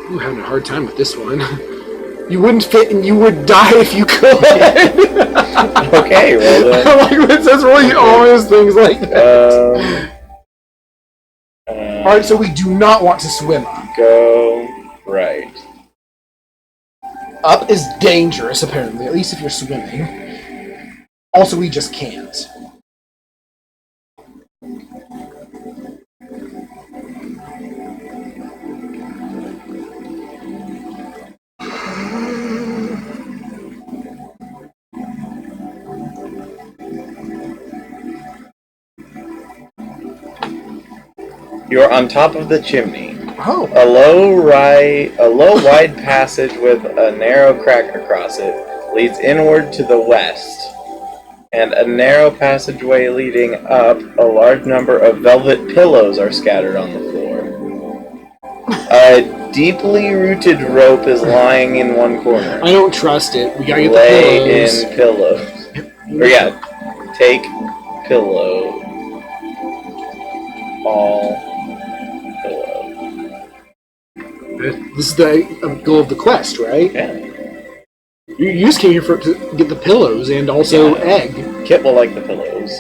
I'm having a hard time with this one. You wouldn't fit and you would die if you could. Okay, well then. I like when it says really ominous things like that. Alright, so we do not want to swim up. Go right. Up is dangerous, apparently, at least if you're swimming. Also, we just can't. You're on top of the chimney. Oh. A low, wide passage with a narrow crack across it leads inward to the west, and a narrow passageway leading up. A large number of velvet pillows are scattered on the floor. A deeply rooted rope is lying in one corner. I don't trust it. We gotta get Lay the pillows. in pillows. Or yeah, take pillow. All pillow. This is the goal of the quest, right? Yeah. You just came here to get the pillows and also egg. Kit will like the pillows.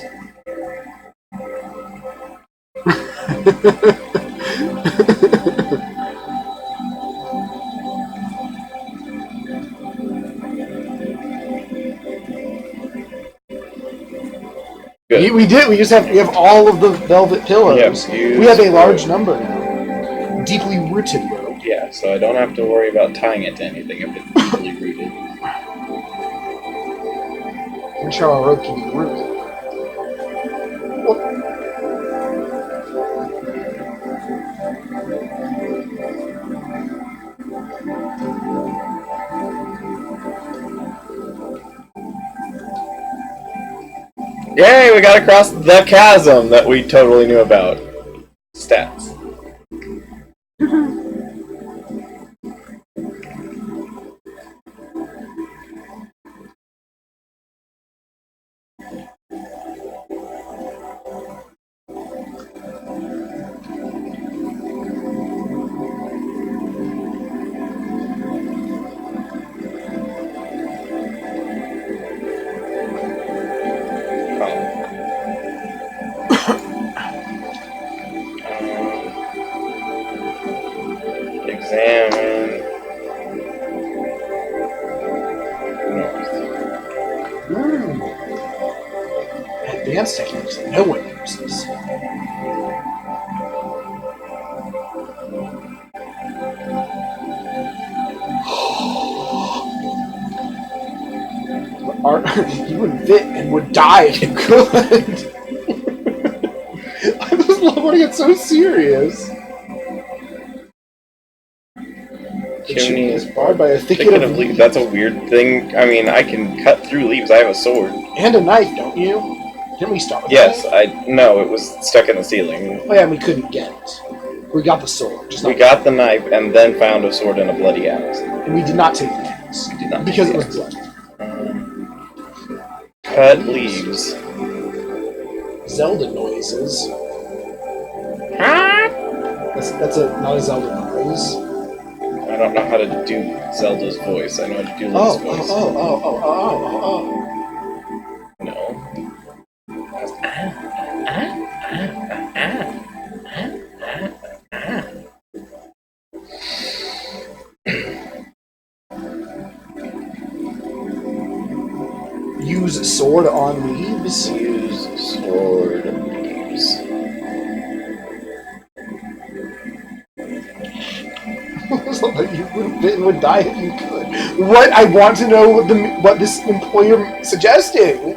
Good. We did. We have all of the velvet pillows. Yes, we have a large number now. Deeply rooted rope. Yeah, so I don't have to worry about tying it to anything if it's deeply rooted. I'm sure our rope can be rooted. Yay, we got across the chasm that we totally knew about. Stats. Examine north. Advanced techniques that no one uses. You would fit and would die if you could. I just love when it gets so serious. The chimney is barred by a thicket of leaves. That's a weird thing. I mean, I can cut through leaves. I have a sword. And a knife, don't you? Didn't we start with Yes, that? No, it was stuck in the ceiling. Oh yeah, we couldn't get it. We got the sword. Just we got the knife and then found a sword and a bloody axe. And we did not take the axe. We did not. Because it was bloody. Cut leaves. Zelda noises. Huh? That's not a Zelda noise. I don't know how to do Zelda's voice. I know how to do Link's voice. No. Use sword on leaves? Use sword leaves. You would die if you could. What? I want to know what this employer suggesting.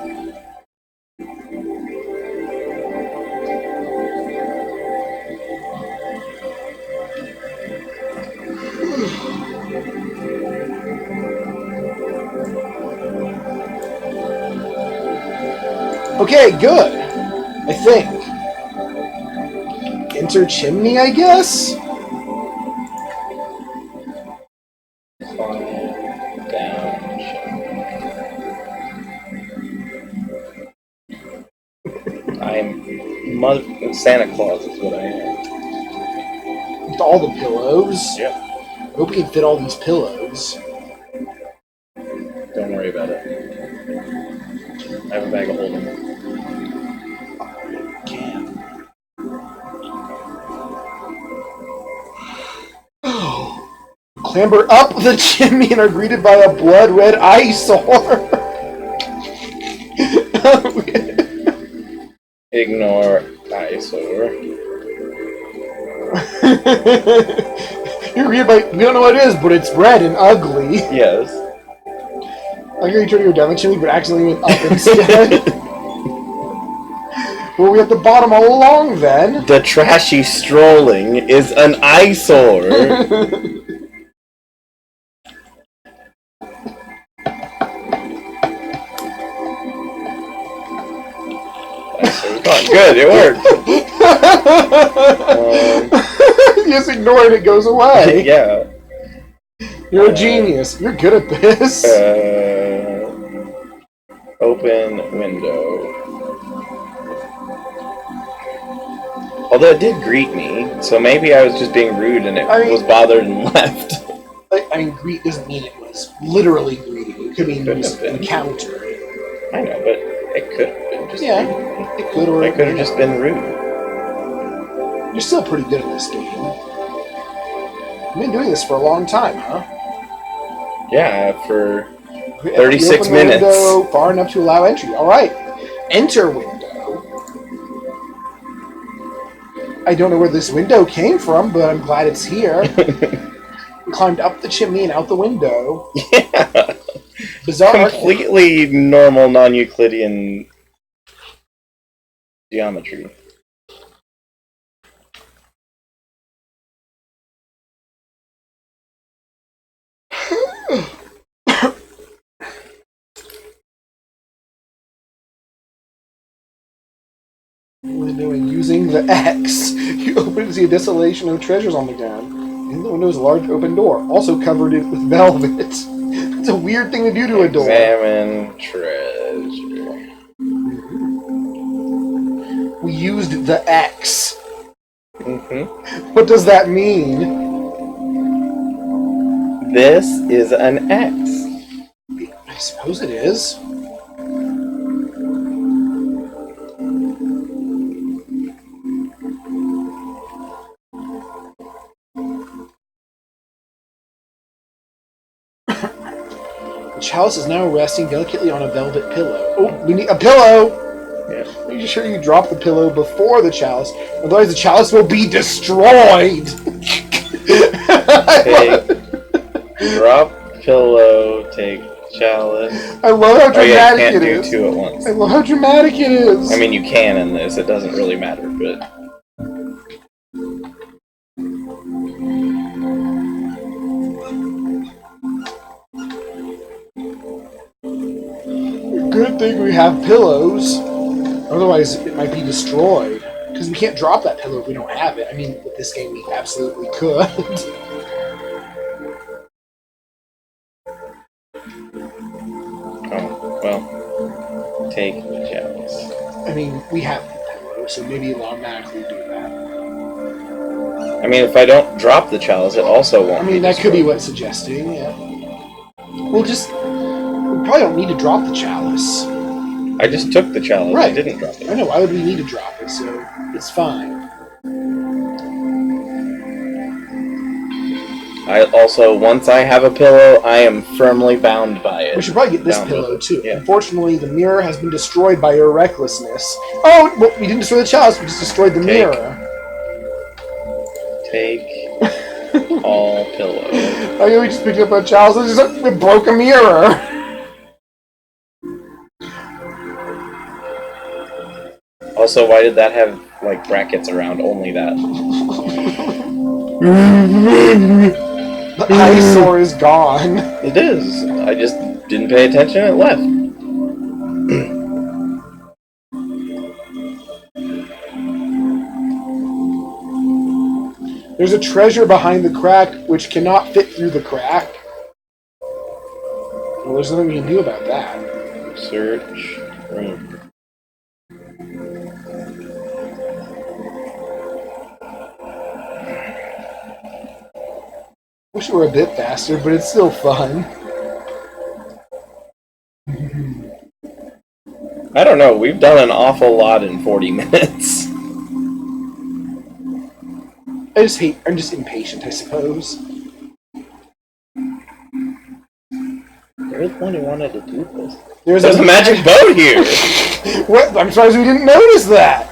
Okay, good. I think. Enter chimney, I guess? Santa Claus is what I am. With all the pillows? Yep. hope we can fit all these pillows. Don't worry about it. I have a bag of holding. Clamber up the chimney and are greeted by a blood-red eyesore. Ignore eyesore. You're greeted by, we don't know what it is, but it's red and ugly. Yes. I hear you trying to go down the chimney, but accidentally went up instead. Well, we at the bottom all along, then. The trashy strolling is an eyesore. Good, it worked. You just ignore it, it goes away. Yeah. You're a genius. You're good at this. Open window. Although it did greet me, so maybe I was just being rude and it was bothered and left. Greet doesn't mean it was literally greeting. It could mean it was encounter. I know, but it could have been just it could, or it could have just been rude. You're still pretty good at this game. You've been doing this for a long time, huh? Yeah, for 36 minutes. Window far enough to allow entry. All right, enter window. I don't know where this window came from, but I'm glad it's here. We climbed up the chimney and out the window. Yeah. Bizarre. Completely normal non-Euclidean geometry. Window and using the X, you open to see a desolation of treasures on the ground. In the window is a large open door, also covered with velvet. It's a weird thing to do to a door. Examine treasure. We used the X. Mm-hmm. What does that mean? This is an X. I suppose it is. The chalice is now resting delicately on a velvet pillow. Oh, we need a pillow! Yeah. Make sure you drop the pillow before the chalice, otherwise the chalice will be destroyed! Drop pillow, take chalice. I love how dramatic you can't it do is. two at once. I love how dramatic it is. I mean, you can in this. It doesn't really matter, but... Good thing we have pillows. Otherwise, it might be destroyed. Because we can't drop that pillow if we don't have it. I mean, with this game, we absolutely could. Oh, well. Take the chalice. I mean, we have the pillow, so maybe it'll automatically do that. I mean, if I don't drop the chalice, it also won't. I mean, that could be what's suggesting, yeah. We'll just... We probably don't need to drop the chalice. I just took the chalice. Right. I didn't drop it. I know, why would we need to drop it? So, it's fine. I also, once I have a pillow, I am firmly bound by it. We should probably get this Bound pillow, with it. too. Yeah. Unfortunately, the mirror has been destroyed by your recklessness. Oh, well, we didn't destroy the chalice, we just destroyed the mirror. Take all pillows. Oh, yeah, we just picked up a chalice and we broke a mirror. Also, why did that have, like, brackets around only that? The eyesore is gone. It is. I just didn't pay attention and it left. There's a treasure behind the crack which cannot fit through the crack. Well, there's nothing we can do about that. Search room. Wish it were a bit faster, but it's still fun. I don't know. We've done an awful lot in 40 minutes. I'm just impatient, I suppose. You're the one who wanted to do this. There's a magic boat here! What? I'm surprised we didn't notice that!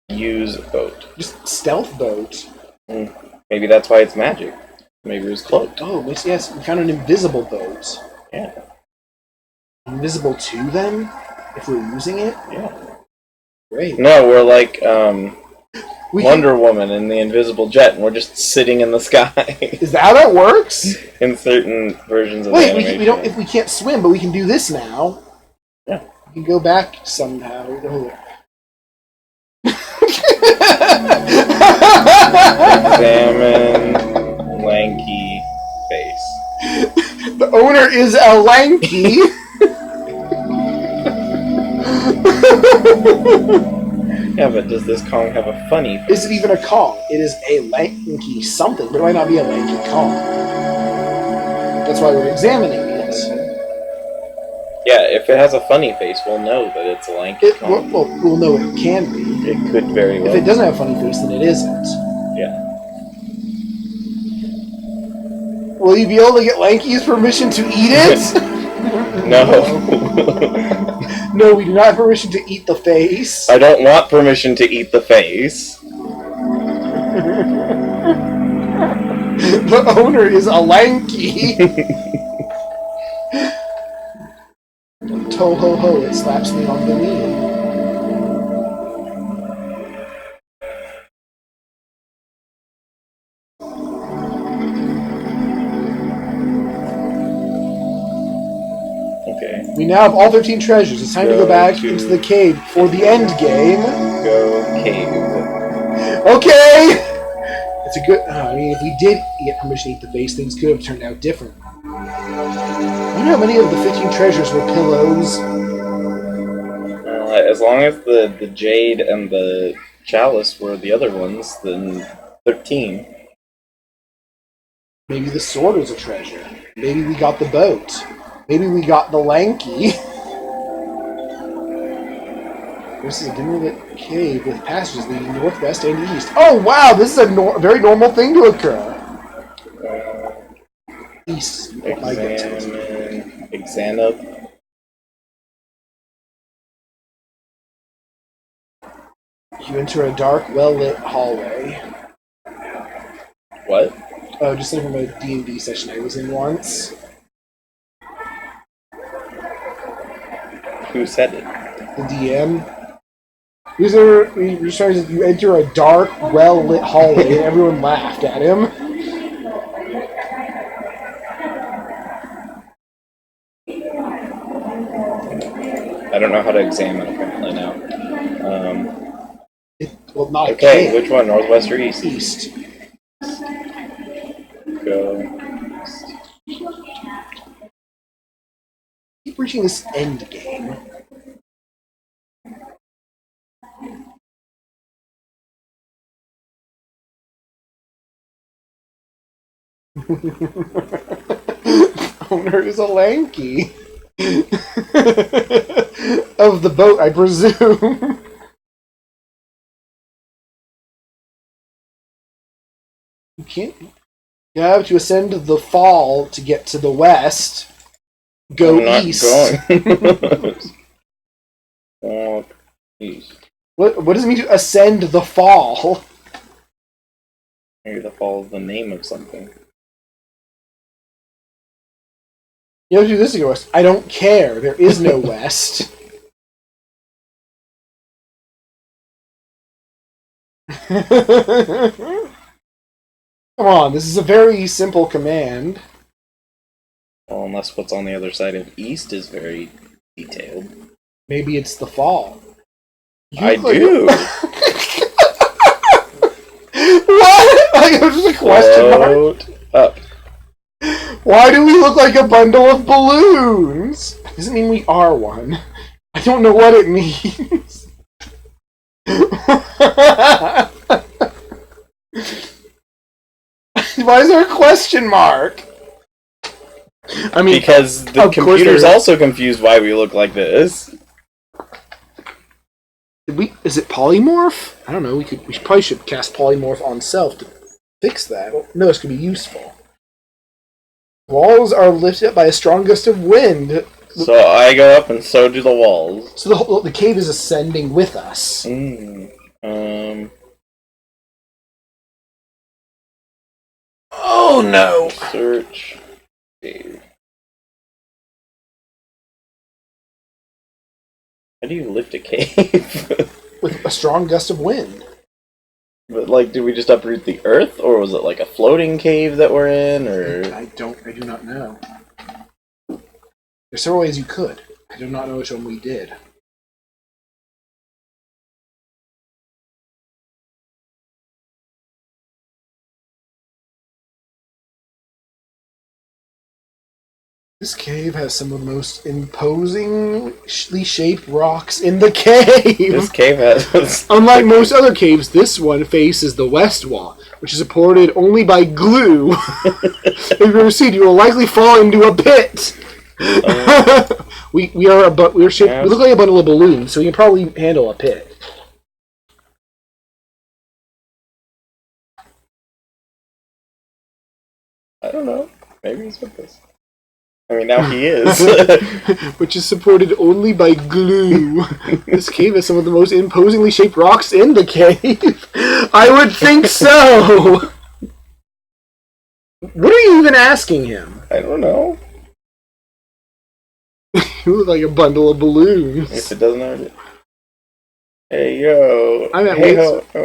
Use boat. Just stealth boat. Maybe that's why it's magic. Maybe it was cloaked. Oh, yes, we found an invisible boat. Yeah. Invisible to them? If we're using it? Yeah. Great. No, we're like, Wonder Woman in the invisible jet, and we're just sitting in the sky. Is that how that works? In certain versions of Wait, animation. we don't. If we can't swim, but we can do this now. Yeah. We can go back somehow. Examine lanky face. The owner is a lanky. Yeah, but does this Kong have a funny face? Is it even a Kong? It is a lanky something, but it might not be a lanky Kong. That's why we're examining it. Yeah, if it has a funny face, we'll know that it's a lanky Kong. Well, we'll know it can be. It could very well. If it doesn't have a funny face, then it isn't. Yeah. Will you be able to get Lanky's permission to eat it? No. No, we do not have permission to eat the face. I don't want permission to eat the face. The owner is a lanky. Toho ho, it slaps me on the knee. Okay. We now have all 13 treasures. It's time to go back into the cave for the end game. Go cave. Okay! It's a good... I mean, if we did get permission to eat the face, things could have turned out different. I wonder how many of the 15 treasures were pillows. As long as the jade and the chalice were the other ones, then 13. Maybe the sword was a treasure. Maybe we got the boat. Maybe we got the lanky. This is a dimly-lit cave with passages leading northwest and east. Oh wow, this is a very normal thing to occur. East. Examine. You enter a dark, well-lit hallway. What? Oh, just like from a D&D session I was in once. Who said it? The DM. You enter a dark, well-lit hallway, and everyone laughed at him. I don't know how to examine apparently now. Well, not okay, cave. which one? Northwest or east? East. Go. Keep reaching this end game. Owner is a lanky. Of the boat, I presume. You can't. You have to ascend the fall to get to the west. Go east. Going. East. What does it mean to ascend the fall? Maybe the fall is the name of something. You have to do this to go west. I don't care. There is no west. Come on, this is a very simple command. Well, unless what's on the other side of east is very detailed. Maybe it's the fall. I do! What? Like, just a question mark? Up. Why do we look like a bundle of balloons? Doesn't mean we are one. I don't know what it means. Why is there a question mark? I mean, because the computer's also confused why we look like this. Is it polymorph? I don't know. We probably should cast polymorph on self to fix that. No, this could be useful. Walls are lifted up by a strong gust of wind. So I go up, and so do the walls. So the cave is ascending with us. Oh no! Search cave. How do you lift a cave? With a strong gust of wind. But like, did we just uproot the earth, or was it like a floating cave that we're in, or? I do not know. There's several ways you could. I do not know which one we did. This cave has some of the most imposingly shaped rocks in the cave. This cave has... Unlike most other caves, this one faces the west wall, which is supported only by glue. If you proceed, you will likely fall into a pit. We look like a bundle of balloons, so we can probably handle a pit. I don't know. Maybe he's with us. I mean, now he is. Which is supported only by glue. This cave has some of the most imposingly shaped rocks in the cave. I would think so. What are you even asking him? I don't know. You look like a bundle of balloons. If it doesn't already. Hey, yo.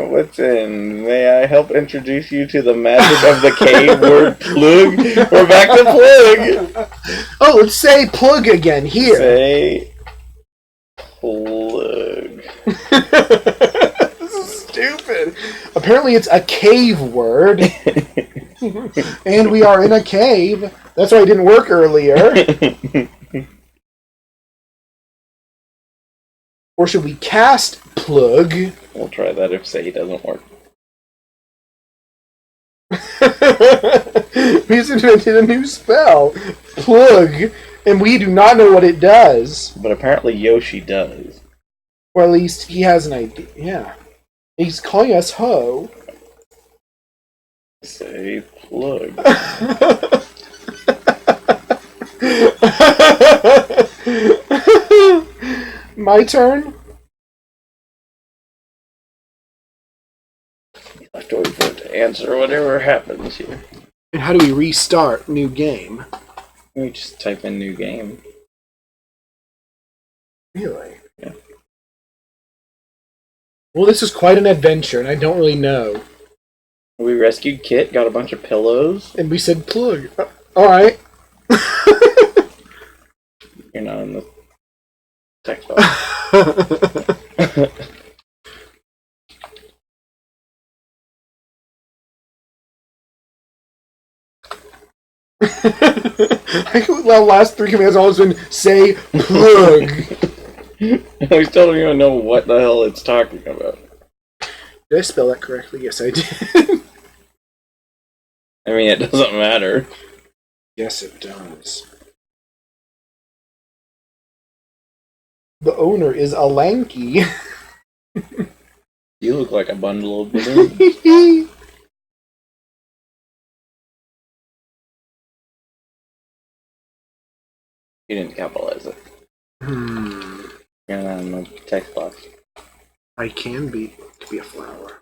What's in? May I help introduce you to the magic of the cave word PLUGH? We're back to PLUGH! Oh, let's say PLUGH again, here. Say PLUGH. This is stupid. Apparently it's a cave word. And we are in a cave. That's why it didn't work earlier. Or should we cast PLUGH? We'll try that if say doesn't work. We just invented a new spell. PLUGH. And we do not know what it does. But apparently Yoshi does. Or at least he has an idea. Yeah. He's calling us ho. Say PLUGH. My turn? You have to wait for it to answer whatever happens here. And how do we restart new game? We just type in new game. Really? Yeah. Well, this is quite an adventure, and I don't really know. We rescued Kit, got a bunch of pillows. And we said PLUGH. Alright. You're not in the text box. I think the last three commands always been say PLUGH. We still don't even know what the hell it's talking about. Did I spell that correctly? Yes, I did. I mean, it doesn't matter. Yes, it does. The owner is a lanky. You look like a bundle of balloons. You didn't capitalize it. You're not in the text box. I can be a flower.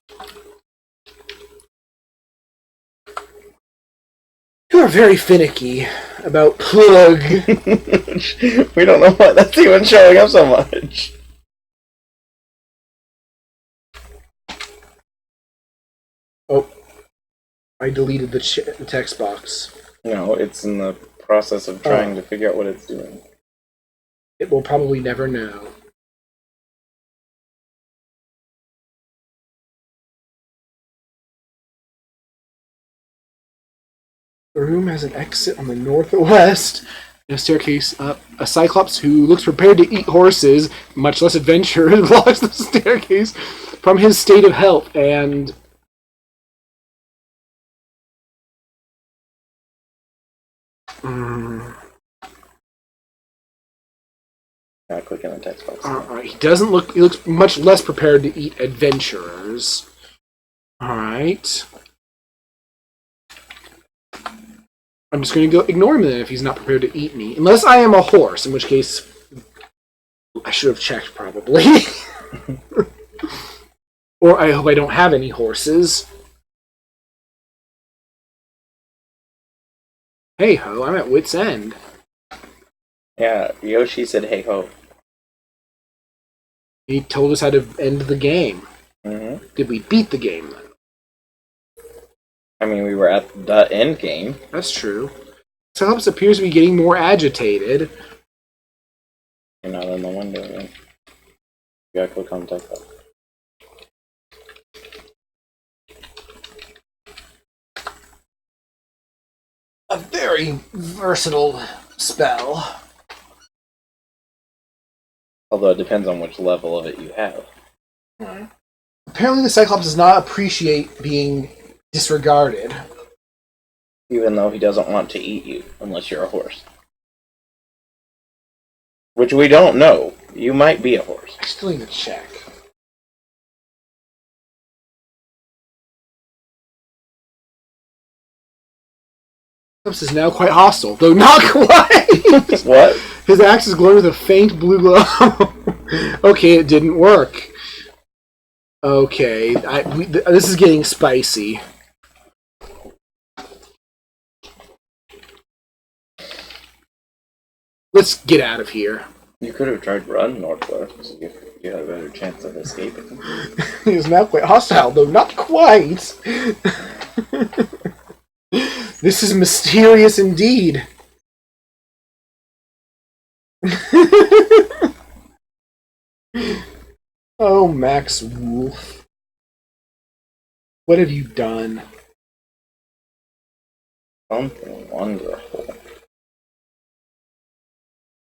You are very finicky about PLUGH. We don't know why that's even showing up so much. Oh, I deleted the text box. No, it's in the process of trying to figure out what it's doing. It will probably never know. The room has an exit on the northwest and a staircase up. A cyclops who looks prepared to eat horses, much less adventure, blocks the staircase from his state of health and Not clicking the text box. Alright, he doesn't look... He looks much less prepared to eat adventurers. Alright. I'm just going to go ignore him then if he's not prepared to eat me. Unless I am a horse, in which case... I should have checked, probably. Or I hope I don't have any horses. Hey ho, I'm at wit's end. Yeah, Yoshi said hey ho. He told us how to end the game. Mm-hmm. Did we beat the game then? I mean, we were at the end game. That's true. Cyclops appears to be getting more agitated. You're not in the window, right? You gotta click on text box. A very versatile spell. Although it depends on which level of it you have. Apparently the Cyclops does not appreciate being disregarded. Even though he doesn't want to eat you, unless you're a horse. Which we don't know. You might be a horse. I still need to check. Cyclops is now quite hostile, though not quite! What? His axe is glowing with a faint blue glow. Okay, it didn't work. Okay, this is getting spicy. Let's get out of here. You could have tried to run northwest, so you had a better chance of escaping. He is now quite hostile, though not quite. This is mysterious indeed. Oh, Max Wolf. What have you done? Something wonderful.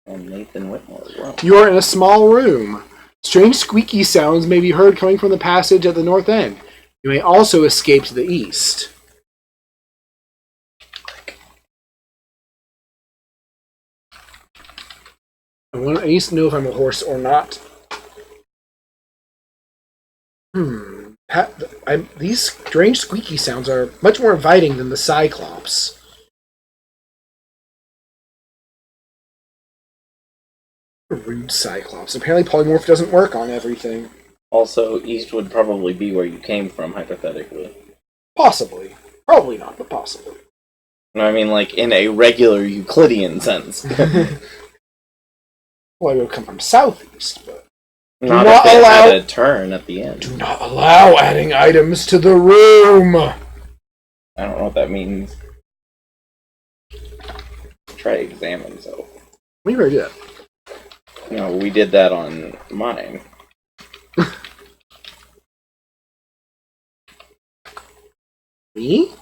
And Nathan Whitmore as well. You are in a small room. Strange squeaky sounds may be heard coming from the passage at the north end. You may also escape to the east. I need to know if I'm a horse or not. These strange squeaky sounds are much more inviting than the Cyclops. A rude Cyclops. Apparently polymorph doesn't work on everything. Also, east would probably be where you came from, hypothetically. Possibly. Probably not, but possibly. No, I mean, like, in a regular Euclidean sense. Well, I would come from southeast, but... Not if it had a turn at the end. Do not allow adding items to the room! I don't know what that means. Try examine, so. We already did that. No, we did that on mine. Me?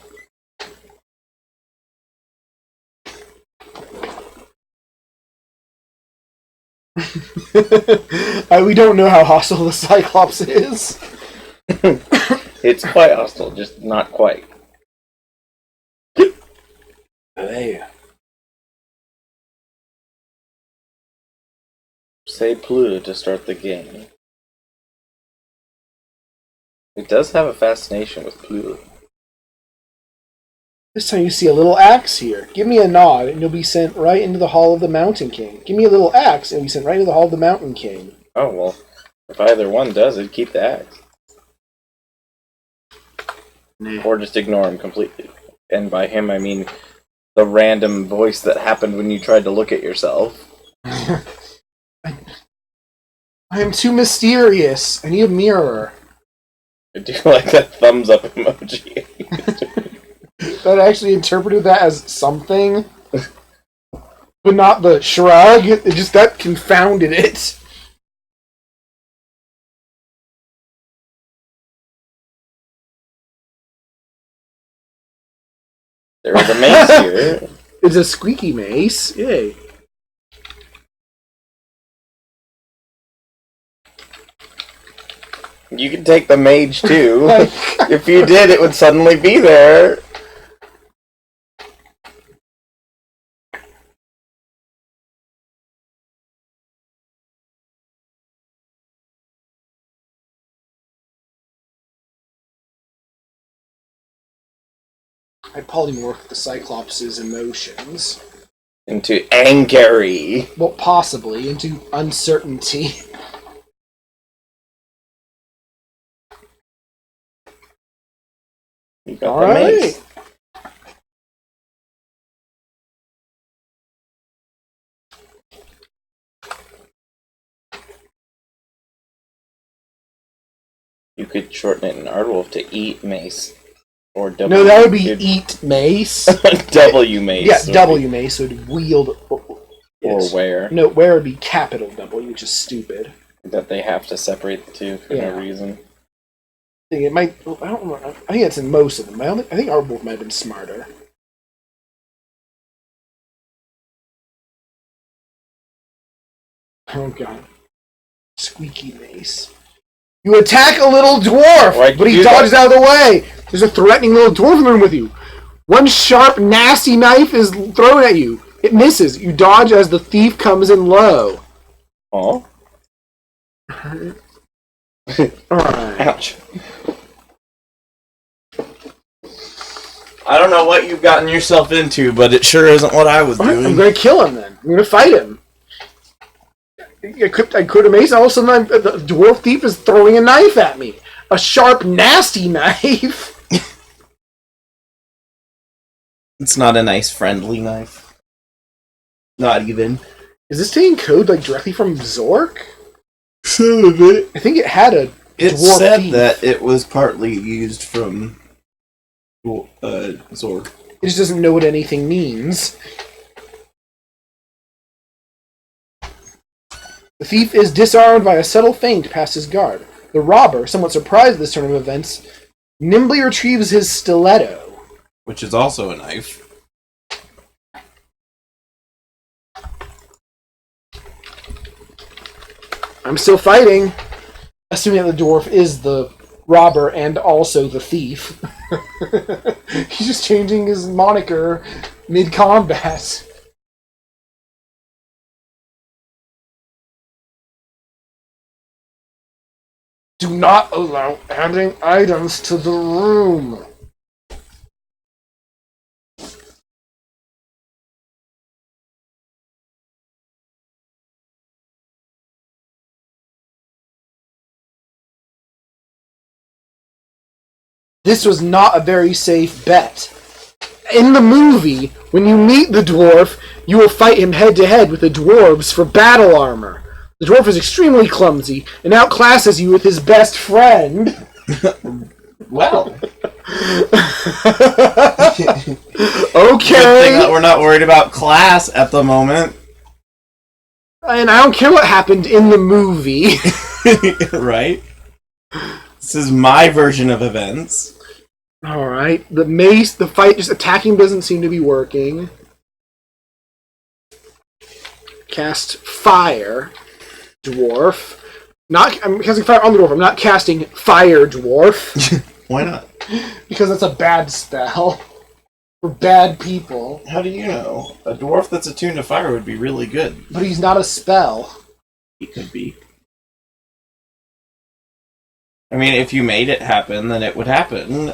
We don't know how hostile the Cyclops is. It's quite hostile, just not quite. Hey. Say PLUGH to start the game. It does have a fascination with PLUGH. This time you see a little axe here. Give me a nod, and you'll be sent right into the Hall of the Mountain King. Give me a little axe, and you'll be sent right into the Hall of the Mountain King. Oh, well, if either one does it, keep the axe. Nah. Or just ignore him completely. And by him, I mean the random voice that happened when you tried to look at yourself. I am too mysterious. I need a mirror. I do like that thumbs up emoji. That actually interpreted that as something, but not the shrug. It just that confounded it. There is a mace here. It's a squeaky mace. Yay. You can take the mage too. If you did, it would suddenly be there. I polymorph the Cyclops' emotions. Into angry. Well, possibly. Into uncertainty. You got the mace. You could shorten it in Aardwolf to eat mace. Or W. No, that would be eat mace. W mace. Yeah, W mace would wield. Or where. No, where would be capital W, which is stupid. That they have to separate the two for no reason. I think it might. I don't remember. I think it's in most of them. I think Aardwolf might have been smarter. Oh god. Squeaky mace. You attack a little dwarf, but he dodges out of the way. There's a threatening little dwarf in the room with you. One sharp, nasty knife is thrown at you. It misses. You dodge as the thief comes in low. Oh. Alright. Ouch. I don't know what you've gotten yourself into, but it sure isn't what I was doing. I'm going to kill him then. I'm going to fight him. I could have mace, and all of a sudden the dwarf thief is throwing a knife at me. A sharp, nasty knife. It's not a nice, friendly knife. Not even. Is this taking code directly from Zork? Some of it. I think it had a It dwarf said thief. that it was partly used from Zork. It just doesn't know what anything means. The thief is disarmed by a subtle feint past his guard. The robber, somewhat surprised at this turn of events, nimbly retrieves his stiletto. Which is also a knife. I'm still fighting. Assuming that the dwarf is the robber and also the thief. He's just changing his moniker mid-combat. Do not allow adding items to the room. This was not a very safe bet. In the movie, when you meet the dwarf, you will fight him head-to-head with the dwarves for battle armor. The dwarf is extremely clumsy and outclasses you with his best friend. Well. Okay. Good thing that we're not worried about class at the moment. And I don't care what happened in the movie. Right? This is my version of events. Alright. The mace, the fight, just attacking doesn't seem to be working. Cast fire. Dwarf. I'm casting fire on the dwarf. I'm not casting fire dwarf. Why not? Because that's a bad spell. For bad people. How do you know? A dwarf that's attuned to fire would be really good. But he's not a spell. He could be. I mean, if you made it happen, then it would happen.